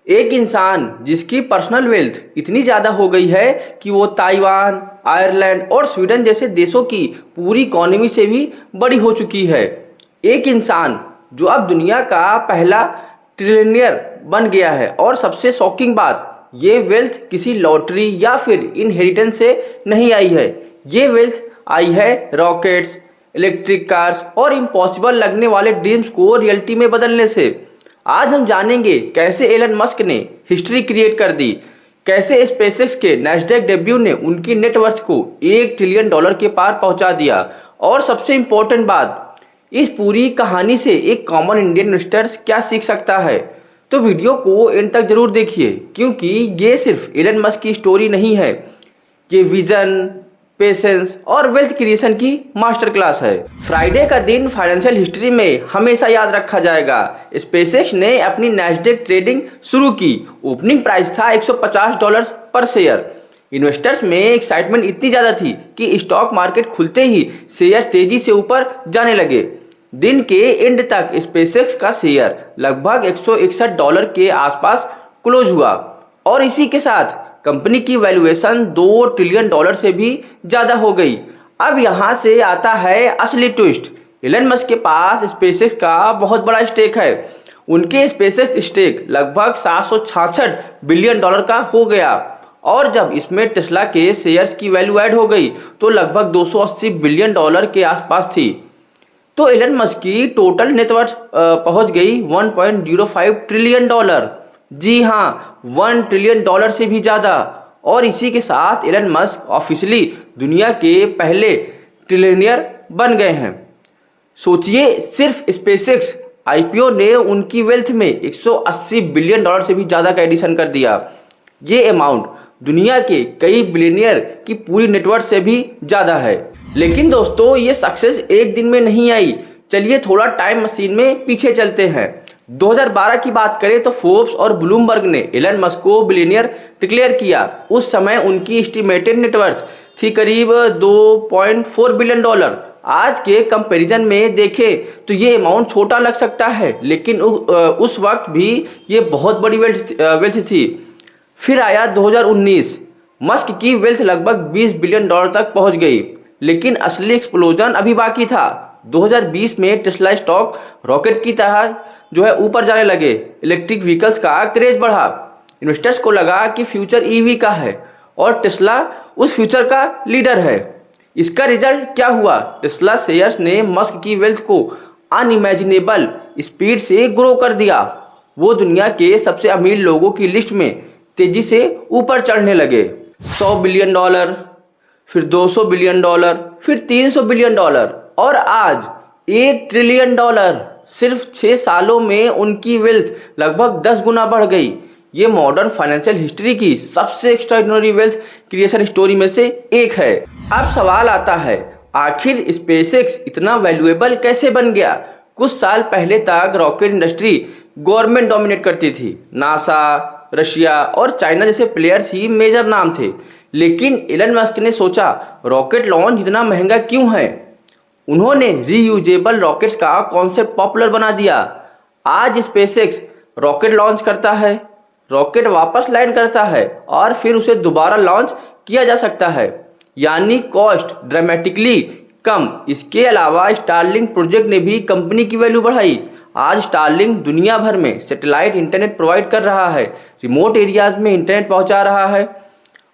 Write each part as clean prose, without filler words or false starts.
एक इंसान जिसकी पर्सनल वेल्थ इतनी ज़्यादा हो गई है कि वो ताइवान, आयरलैंड और स्वीडन जैसे देशों की पूरी इकोनॉमी से भी बड़ी हो चुकी है। एक इंसान जो अब दुनिया का पहला ट्रिलियनियर बन गया है। और सबसे शॉकिंग बात, ये वेल्थ किसी लॉटरी या फिर इनहेरिटेंस से नहीं आई है। ये वेल्थ आई है रॉकेट्स, इलेक्ट्रिक कार्स और इम्पॉसिबल लगने वाले ड्रीम्स को रियलिटी में बदलने से। आज हम जानेंगे कैसे एलन मस्क ने हिस्ट्री क्रिएट कर दी, कैसे स्पेसएक्स के नैस्डैक डेब्यू ने उनकी नेटवर्थ को $1 ट्रिलियन के पार पहुंचा दिया, और सबसे इम्पोर्टेंट बात, इस पूरी कहानी से एक कॉमन इंडियन इन्वेस्टर्स क्या सीख सकता है। तो वीडियो को एंड तक जरूर देखिए, क्योंकि ये सिर्फ एलन मस्क की स्टोरी नहीं है, ये विजन, पेशेंस और वेल्थ क्रिएशन की मास्टर क्लास है। फ्राइडे का दिन फाइनेंशियल हिस्ट्री में हमेशा याद रखा जाएगा। स्पेसएक्स ने अपनी नैस्डैक ट्रेडिंग शुरू की। ओपनिंग प्राइस था $150 पर शेयर। इन्वेस्टर्स में एक्साइटमेंट इतनी ज़्यादा थी कि स्टॉक मार्केट खुलते ही शेयर तेजी से ऊपर जाने लगे। दिन के एंड तक स्पेसएक्स का शेयर लगभग $161 के आसपास क्लोज हुआ, और इसी के साथ कंपनी की वैल्यूएशन $2 ट्रिलियन से भी ज़्यादा हो गई। अब यहाँ से आता है असली ट्विस्ट। एलन मस्क के पास स्पेसएक्स का बहुत बड़ा स्टेक है। उनके स्पेसएक्स स्टेक लगभग $766 बिलियन का हो गया, और जब इसमें टेस्ला के शेयर्स की वैल्यू ऐड हो गई तो लगभग $280 बिलियन के आसपास थी। तो एलन मस्क की टोटल नेटवर्थ पहुंच गई $1.05 ट्रिलियन। जी हाँ, $1 ट्रिलियन से भी ज़्यादा। और इसी के साथ एलन मस्क ऑफिशियली दुनिया के पहले ट्रिलियनियर बन गए हैं। सोचिए, सिर्फ स्पेसएक्स आईपीओ ने उनकी वेल्थ में $180 बिलियन से भी ज़्यादा का एडिशन कर दिया। ये अमाउंट दुनिया के कई बिलियनियर की पूरी नेटवर्थ से भी ज़्यादा है। लेकिन दोस्तों, ये सक्सेस एक दिन में नहीं आई। चलिए थोड़ा टाइम मशीन में पीछे चलते हैं। 2012 की बात करें तो फोर्ब्स और ब्लूमबर्ग ने एलन मस्क को बिलियनियर डिक्लेयर किया। उस समय उनकी एस्टिमेटेड नेटवर्थ थी करीब $2.4 बिलियन। आज के कंपैरिजन में देखें तो ये अमाउंट छोटा लग सकता है, लेकिन उस वक्त भी ये बहुत बड़ी वेल्थ थी। फिर आया 2019। मस्क की वेल्थ लगभग $20 बिलियन तक पहुंच गई, लेकिन असली एक्सप्लोजन अभी बाकी था। 2020 में टेस्ला स्टॉक रॉकेट की तरह ऊपर जाने लगे। इलेक्ट्रिक व्हीकल्स का क्रेज बढ़ा। इन्वेस्टर्स को लगा कि फ्यूचर ईवी का है और टेस्ला उस फ्यूचर का लीडर है। इसका रिजल्ट क्या हुआ? टेस्ला शेयर्स ने मस्क की वेल्थ को अनइमेजिनेबल स्पीड से ग्रो कर दिया। वो दुनिया के सबसे अमीर लोगों की लिस्ट में तेजी से ऊपर चढ़ने लगे। $100 बिलियन, फिर $200 बिलियन, फिर $300 बिलियन, और आज $1 ट्रिलियन। सिर्फ 6 सालों में उनकी वेल्थ लगभग 10 गुना बढ़ गई। ये मॉडर्न फाइनेंशियल हिस्ट्री की सबसे एक्स्ट्राऑर्डिनरी वेल्थ क्रिएशन स्टोरी में से एक है। अब सवाल आता है, आखिर स्पेसएक्स इतना वैल्यूएबल कैसे बन गया? कुछ साल पहले तक रॉकेट इंडस्ट्री गवर्नमेंट डोमिनेट करती थी। नासा, रशिया और चाइना जैसे प्लेयर्स ही मेजर नाम थे। लेकिन एलन मस्क ने सोचा, रॉकेट लॉन्च इतना महंगा क्यों है? उन्होंने रीयूजेबल रॉकेट्स का कॉन्सेप्ट पॉपुलर बना दिया। आज स्पेसएक्स रॉकेट लॉन्च करता है, रॉकेट वापस लैंड करता है और फिर उसे दोबारा लॉन्च किया जा सकता है, यानी कॉस्ट ड्रामेटिकली कम। इसके अलावा स्टारलिंक प्रोजेक्ट ने भी कंपनी की वैल्यू बढ़ाई। आज स्टारलिंक दुनिया भर में सैटेलाइट इंटरनेट प्रोवाइड कर रहा है, रिमोट एरियाज में इंटरनेट पहुंचा रहा है,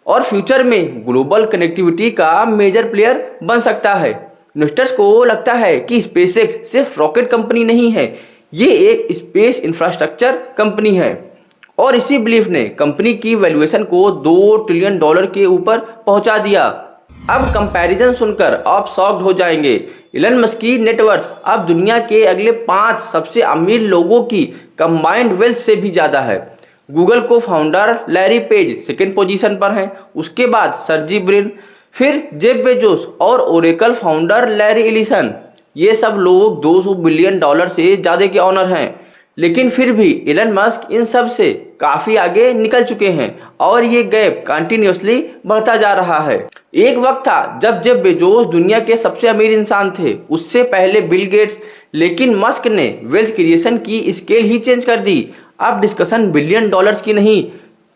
और फ्यूचर में ग्लोबल कनेक्टिविटी का मेजर प्लेयर बन सकता है। इन्वेस्टर्स को लगता है कि स्पेसएक्स सिर्फ रॉकेट कंपनी नहीं है, ये एक स्पेस इंफ्रास्ट्रक्चर कंपनी है, और इसी बिलीफ ने कंपनी की वैल्यूएशन को $2 ट्रिलियन के ऊपर पहुंचा दिया। अब कंपैरिजन सुनकर आप शॉक्ड हो जाएंगे। एलन मस्क की नेटवर्थ अब दुनिया के अगले 5 सबसे अमीर लोगों की कंबाइंड वेल्थ से भी ज़्यादा है। गूगल को founder Larry page second position पर हैं, उसके बाद सर्जी ब्रिन, फिर जेफ बेजोस और ओरेकल फाउंडर लैरी एलिसन। ये सब लोग $200 बिलियन से ज़्यादा के ऑनर हैं। लेकिन फिर भी एलन मस्क इन सब से काफ़ी आगे निकल चुके हैं और ये गैप कंटिन्यूसली बढ़ता जा रहा है। एक वक्त था जब जेफ बेजोस दुनिया के सबसे अमीर इंसान थे, उससे पहले बिल गेट्स, लेकिन मस्क ने वेल्थ क्रिएशन की स्केल ही चेंज कर दी। अब डिस्कशन बिलियन डॉलर्स की नहीं,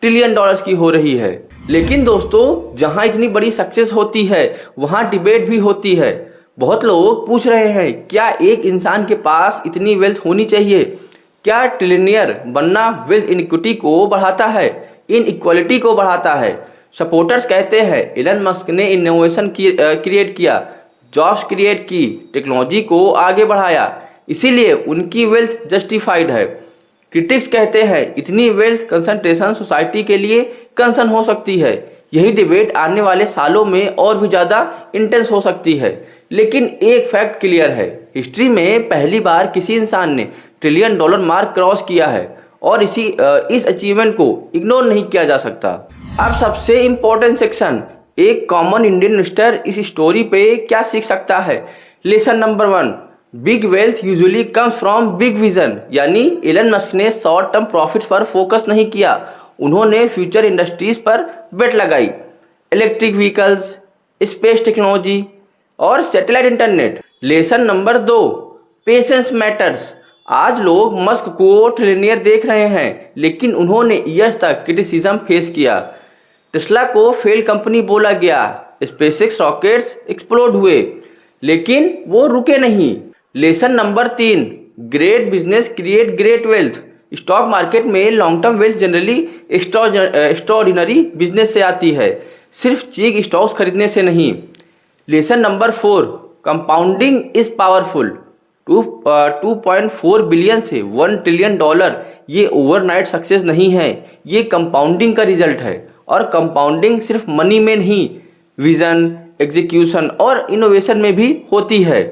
ट्रिलियन डॉलर्स की हो रही है। लेकिन दोस्तों, जहां इतनी बड़ी सक्सेस होती है वहां डिबेट भी होती है। बहुत लोग पूछ रहे हैं, क्या एक इंसान के पास इतनी वेल्थ होनी चाहिए? क्या ट्रिलियनियर बनना वेल्थ इनइक्विटी को बढ़ाता है, इनइक्वालिटी को बढ़ाता है? सपोर्टर्स कहते हैं एलन मस्क ने इनोवेशन क्रिएट किया, जॉब्स क्रिएट की, टेक्नोलॉजी को आगे बढ़ाया, इसीलिए उनकी वेल्थ जस्टिफाइड है। क्रिटिक्स कहते हैं इतनी वेल्थ कंसंट्रेशन सोसाइटी के लिए कंसर्न हो सकती है। यही डिबेट आने वाले सालों में और भी ज़्यादा इंटेंस हो सकती है। लेकिन एक फैक्ट क्लियर है, हिस्ट्री में पहली बार किसी इंसान ने ट्रिलियन डॉलर मार्क क्रॉस किया है और इस अचीवमेंट को इग्नोर नहीं किया जा सकता। अब सबसे इम्पोर्टेंट सेक्शन, एक कॉमन इंडियन इन्वेस्टर इस स्टोरी पे क्या सीख सकता है। Lesson number 1, big wealth usually comes from big vision. यानी एलन मस्क ने शॉर्ट टर्म प्रॉफिट्स पर फोकस नहीं किया, उन्होंने फ्यूचर इंडस्ट्रीज पर बेट लगाई। इलेक्ट्रिक व्हीकल्स, स्पेस टेक्नोलॉजी और satellite internet. Lesson number 2, patience matters. आज लोग मस्क को ट्रिलियनियर देख रहे हैं, लेकिन उन्होंने ईयर्स तक क्रिटिसिज्म फेस किया। टेस्ला को फेल कंपनी बोला गया, स्पेसएक्स रॉकेट्स एक्सप्लोड हुए, लेकिन वो रुके नहीं। Lesson number 3, great business create great wealth. Stock market में long term wealth generally extraordinary business से आती है, सिर्फ चीक स्टॉक्स खरीदने से नहीं। Lesson number 4, compounding is powerful. 2.4 billion से 1 ट्रिलियन डॉलर ये ओवरनाइट सक्सेस नहीं है, ये कंपाउंडिंग का रिजल्ट है। और कंपाउंडिंग सिर्फ मनी में नहीं, विजन, एग्जीक्यूशन और इनोवेशन में भी होती है।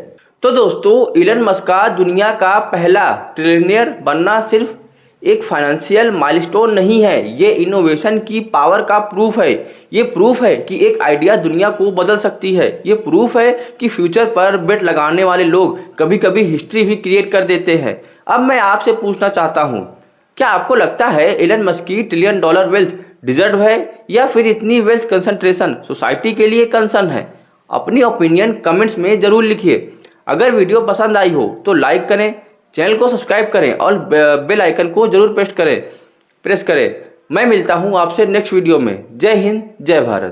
तो दोस्तों, एलन मस्क का दुनिया का पहला ट्रिलियनियर बनना सिर्फ एक फाइनेंशियल माइलस्टोन नहीं है, ये इनोवेशन की पावर का प्रूफ है। ये प्रूफ है कि एक आइडिया दुनिया को बदल सकती है। ये प्रूफ है कि फ्यूचर पर बेट लगाने वाले लोग कभी कभी हिस्ट्री भी क्रिएट कर देते हैं। अब मैं आपसे पूछना चाहता हूँ, क्या आपको लगता है एलन मस्क की ट्रिलियन डॉलर वेल्थ डिजर्व है, या फिर इतनी वेल्थ कंसंट्रेशन सोसाइटी के लिए कंसर्न है? अपनी ओपिनियन कमेंट्स में ज़रूर लिखिए। अगर वीडियो पसंद आई हो तो लाइक करें, चैनल को सब्सक्राइब करें और बेल आइकन को जरूर प्रेस करें। मैं मिलता हूं आपसे नेक्स्ट वीडियो में। जय हिंद, जय भारत।